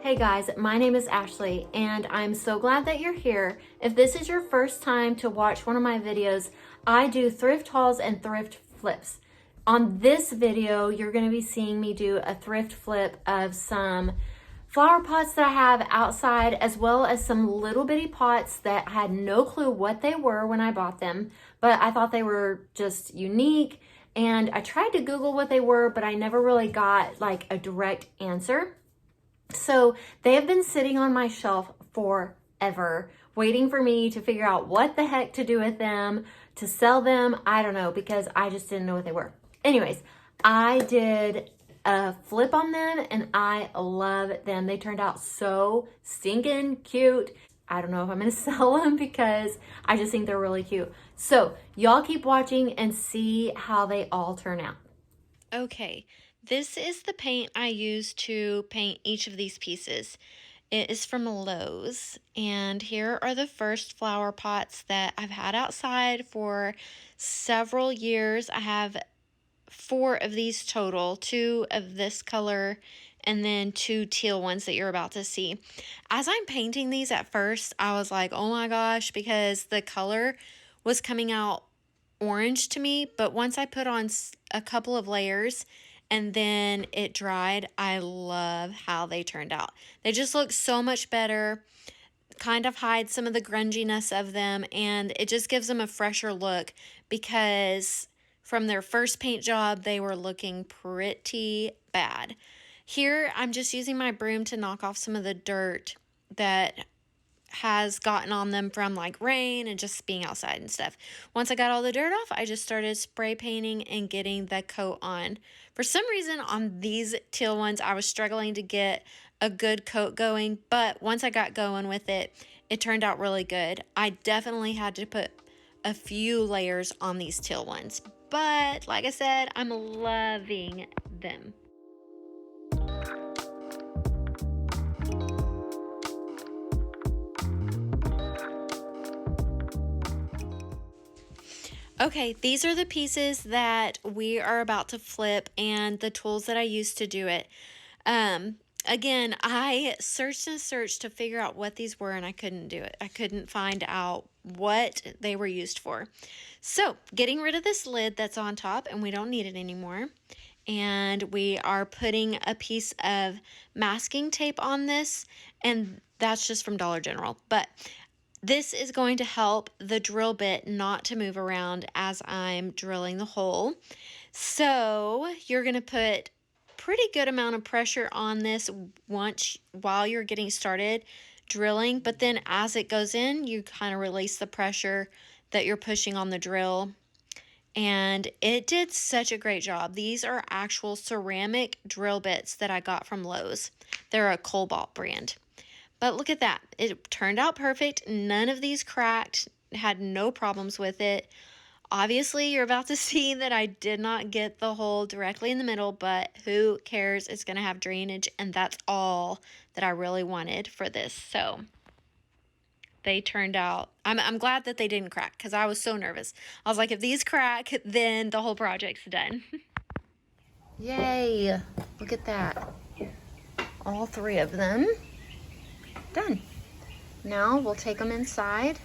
Hey guys, my name is Ashley and I'm so glad that you're here. If this is your first time to watch one of my videos, I do thrift hauls and thrift flips. On this video, you're going to be seeing me do a thrift flip of some flower pots that I have outside, as well as some little bitty pots that I had no clue what they were when I bought them, but I thought they were just unique. And I tried to Google what they were, but I never really got like a direct answer. So they have been sitting on my shelf forever, waiting for me to figure out what the heck to do with them, to sell them. I don't know, because I just didn't know what they were. Anyways, I did a flip on them and I love them. They turned out so stinking cute. I don't know if I'm gonna sell them because I just think they're really cute. So y'all keep watching and see how they all turn out. Okay, this is the paint I used to paint each of these pieces. It is from Lowe's, and here are the first flower pots that I've had outside for several years. I have 4 of these total, 2 of this color and then 2 teal ones that you're about to see. As I'm painting these at first, I was like, oh my gosh, because the color was coming out orange to me, but once I put on a couple of layers and then it dried, I love how they turned out. They just look so much better, kind of hide some of the grunginess of them, and it just gives them a fresher look, because from their first paint job, they were looking pretty bad. Here, I'm just using my broom to knock off some of the dirt that has gotten on them from like rain and just being outside and stuff. Once I got all the dirt off, I just started spray painting and getting the coat on. For some reason on these teal ones, I was struggling to get a good coat going, but once I got going with it, it turned out really good. I definitely had to put a few layers on these teal ones, but like I said, I'm loving them. Okay, these are the pieces that we are about to flip and the tools that I used to do it. Again, I searched and searched to figure out what these were and I couldn't do it. I couldn't find out what they were used for. So, getting rid of this lid that's on top, and we don't need it anymore. And we are putting a piece of masking tape on this, and that's just from Dollar General. But this is going to help the drill bit not to move around as I'm drilling the hole. So you're going to put pretty good amount of pressure on this while you're getting started drilling, but then as it goes in, you kind of release the pressure that you're pushing on the drill. And it did such a great job. These are actual ceramic drill bits that I got from Lowe's. They're a Cobalt brand. But look at that. It turned out perfect. None of these cracked. Had no problems with it. Obviously, you're about to see that I did not get the hole directly in the middle, but who cares? It's going to have drainage, and that's all that I really wanted for this. So they turned out, I'm glad that they didn't crack, because I was so nervous. I was like, if these crack, then the whole project's done. Yay. Look at that. All 3 of them. Done. Now we'll take them inside,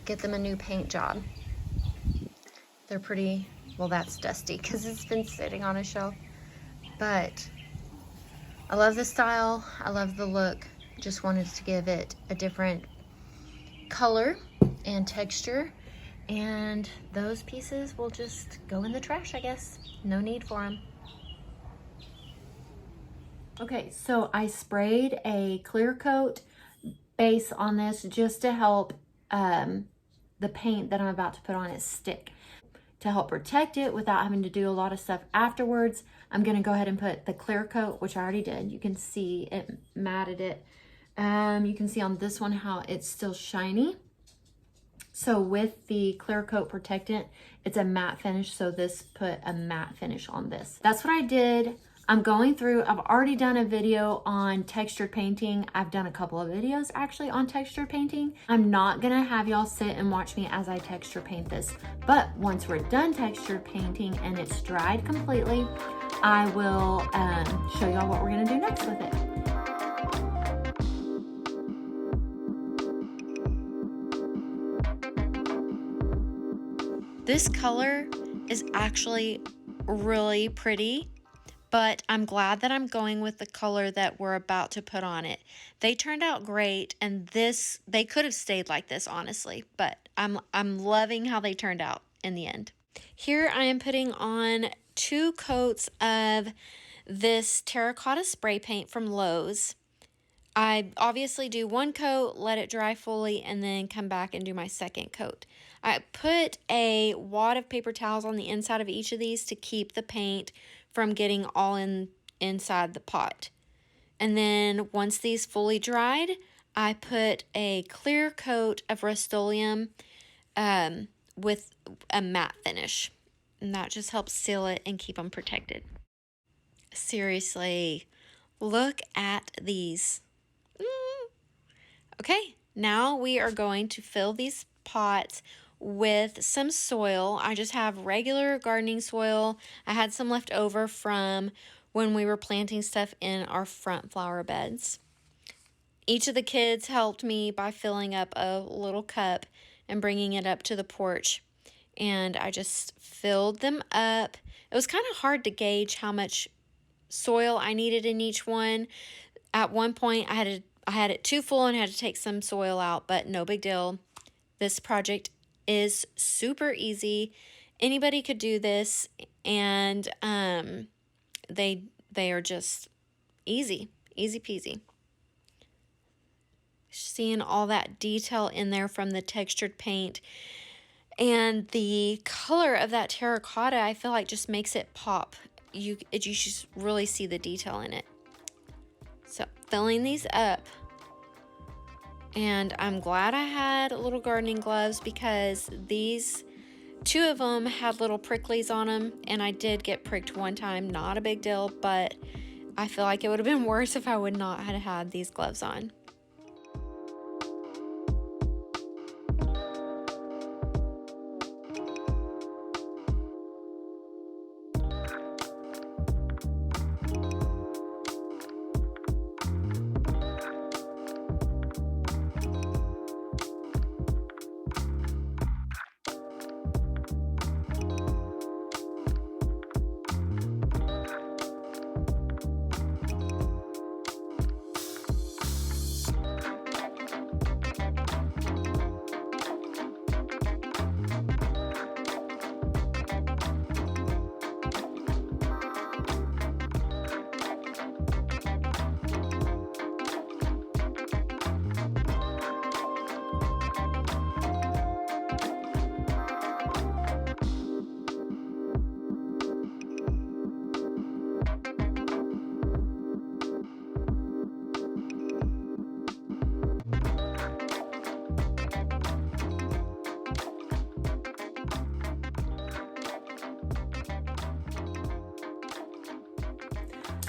get them a new paint job. They're pretty, well, that's dusty because it's been sitting on a shelf, but I love the style. I love the look. Just wanted to give it a different color and texture, and those pieces will just go in the trash, I guess. No need for them. Okay, so I sprayed a clear coat base on this just to help the paint that I'm about to put on it stick. To help protect it without having to do a lot of stuff afterwards, I'm going to go ahead and put the clear coat, which I already did. You can see it matted it. You can see on this one how it's still shiny. So with the clear coat protectant, it's a matte finish, so this put a matte finish on this. That's what I did. I'm going through, I've already done a video on textured painting. I've done a couple of videos actually on textured painting. I'm not gonna have y'all sit and watch me as I texture paint this, but once we're done textured painting and it's dried completely, I will show y'all what we're gonna do next with it. This color is actually really pretty, but I'm glad that I'm going with the color that we're about to put on it. They turned out great, and they could have stayed like this, honestly, but I'm loving how they turned out in the end. Here I am putting on 2 coats of this Terracotta Spray paint from Lowe's. I obviously do 1 coat, let it dry fully, and then come back and do my 2nd coat. I put a wad of paper towels on the inside of each of these to keep the paint from getting all inside the pot. And then once these fully dried, I put a clear coat of Rust-Oleum with a matte finish. And that just helps seal it and keep them protected. Seriously, look at these. Okay, now we are going to fill these pots with some soil. I just have regular gardening soil. I had some left over from when we were planting stuff in our front flower beds. Each of the kids helped me by filling up a little cup and bringing it up to the porch. And I just filled them up. It was kind of hard to gauge how much soil I needed in each one. At one point, I had it too full and had to take some soil out, but no big deal. This project is super easy. Anybody could do this, and they are just easy peasy. Seeing all that detail in there from the textured paint and the color of that terracotta, I feel like just makes it pop. You just really see the detail in it. So filling these up, and I'm glad I had little gardening gloves because these 2 of them had little pricklies on them, and I did get pricked one time. Not a big deal, but I feel like it would have been worse if I would not have had these gloves on.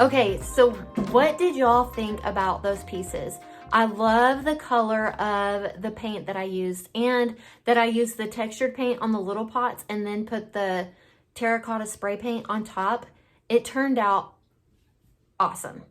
Okay, so what did y'all think about those pieces? I love the color of the paint that I used, and that I used the textured paint on the little pots and then put the terracotta spray paint on top. It turned out awesome.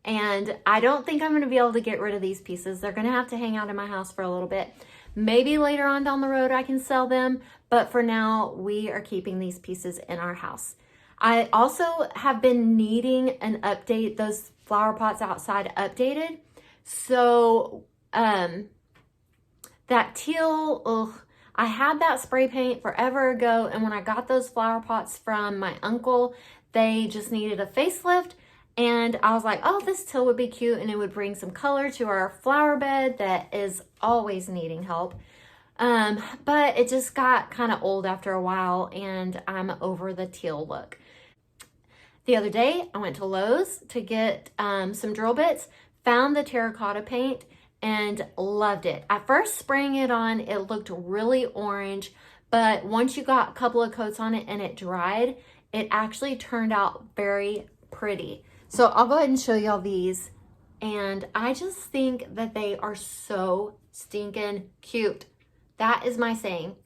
And I don't think I'm going to be able to get rid of these pieces. They're going to have to hang out in my house for a little bit. Maybe later on down the road I can sell them, but for now we are keeping these pieces in our house. I also have been needing an update, those flower pots outside updated. So that teal, I had that spray paint forever ago, and when I got those flower pots from my uncle, they just needed a facelift. And I was like, oh, this teal would be cute, and it would bring some color to our flower bed that is always needing help. But it just got kind of old after a while, and I'm over the teal look. The other day, I went to Lowe's to get some drill bits, found the terracotta paint, and loved it. At first, spraying it on, it looked really orange, but once you got a couple of coats on it and it dried, it actually turned out very pretty. So I'll go ahead and show y'all these, and I just think that they are so stinking cute. That is my saying.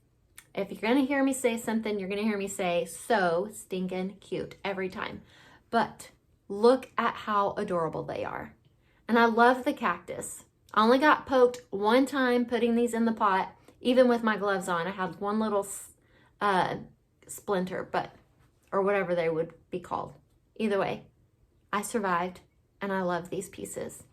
If you're gonna hear me say something, you're gonna hear me say so stinking cute every time. But look at how adorable they are. And I love the cactus. I only got poked one time putting these in the pot, even with my gloves on. I had one little splinter, or whatever they would be called. Either way, I survived and I love these pieces.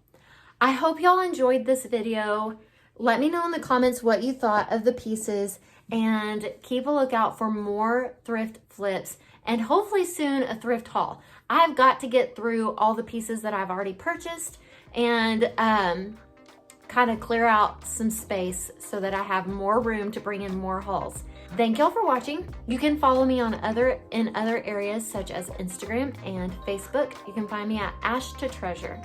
I hope y'all enjoyed this video. Let me know in the comments what you thought of the pieces, and keep a lookout for more thrift flips and hopefully soon a thrift haul. I've got to get through all the pieces that I've already purchased and kind of clear out some space so that I have more room to bring in more hauls. Thank y'all for watching. You can follow me in other areas such as Instagram and Facebook. You can find me at Ash to Treasure.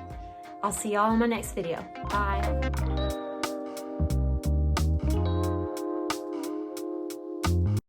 I'll see y'all in my next video. Bye.